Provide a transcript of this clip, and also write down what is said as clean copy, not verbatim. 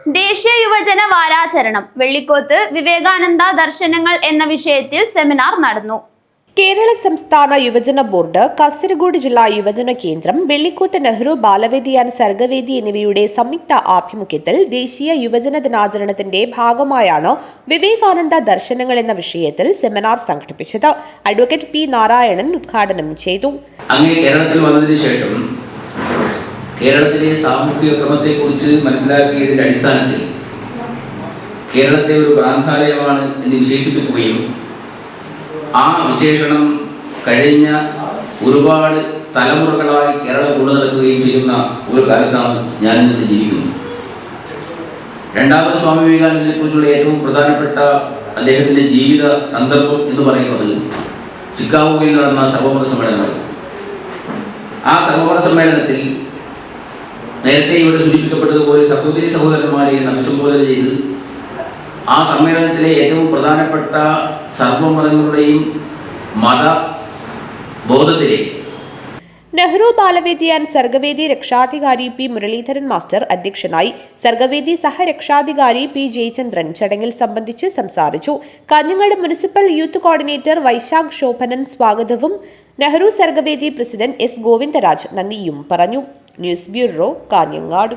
ദേശീയ യുവജന വാരാചരണം വെള്ളിക്കോത്ത് വിവേകാനന്ദ ദർശനങ്ങൾ എന്ന വിഷയത്തിൽ സെമിനാർ നടന്നു. കേരള സംസ്ഥാന യുവജന ബോർഡ്, കാസർഗോഡ് ജില്ലാ യുവജന കേന്ദ്രം, വെള്ളിക്കോത്ത് നെഹ്റു ബാലവേദി ആൻഡ് സർഗവേദി എന്നിവയുടെ സംയുക്ത ആഭിമുഖ്യത്തിൽ ദേശീയ യുവജന ദിനാചരണത്തിന്റെ ഭാഗമായാണ് വിവേകാനന്ദ ദർശനങ്ങൾ എന്ന വിഷയത്തിൽ സെമിനാർ സംഘടിപ്പിച്ചത്. അഡ്വക്കേറ്റ് പി നാരായണൻ ഉദ്ഘാടനം ചെയ്തു. കേരളത്തിൽ വന്നതിന് ശേഷം കേരളത്തിലെ സാമൂഹിക ക്രമത്തെക്കുറിച്ച് മനസ്സിലാക്കിയതിന്റെ അടിസ്ഥാനത്തിൽ കേരളത്തെ ഒരു ഗ്രാന്ഥാലയമാണ് എന്ന് വിശേഷിപ്പിക്കുകയും ആ വിശേഷണം കഴിഞ്ഞ ഒരുപാട് തലമുറകളായി കേരളം കൊണ്ടു നടക്കുകയും ചെയ്യുന്ന ഒരു കാലത്താണ് ഞാനിന്ന് ജീവിക്കുന്നത്. രണ്ടാമത് സ്വാമി വിവേകാനന്ദനെ കുറിച്ചുള്ള ഏറ്റവും പ്രധാനപ്പെട്ട അദ്ദേഹത്തിൻ്റെ ജീവിത സന്ദർഭം എന്ന് പറയുന്നത് ചിക്കാഗോയിൽ നടന്ന സർവമത സമ്മേളനമായി. ആ സർവമത സമ്മേളനത്തിൽ നേരത്തെ ഇവിടെ സൂചിപ്പിക്കപ്പെട്ടതുപോലെ സഹോദരി സഹോദരന്മാരെ അഭിസംബോധന ചെയ്ത് ആ സമ്മേളനത്തിലെ ഏറ്റവും പ്രധാനപ്പെട്ട സർവമതങ്ങളുടെയും മതബോധത്തിലേക്ക് നെഹ്റു ബാലവേദി ആൻഡ് സർഗവേദി രക്ഷാധികാരി പി മുരളീധരൻ മാസ്റ്റർ അധ്യക്ഷനായി. സർഗവേദി സഹരക്ഷാധികാരി പി ജയചന്ദ്രൻ ചടങ്ങിൽ സംബന്ധിച്ച് സംസാരിച്ചു. Kanhangad municipal youth coordinator Vaishakh Shobhanan സ്വാഗതവും നെഹ്റു സർഗവേദി പ്രസിഡന്റ് എസ് ഗോവിന്ദരാജ് നന്ദിയും പറഞ്ഞു. News bureau, Kanhangad.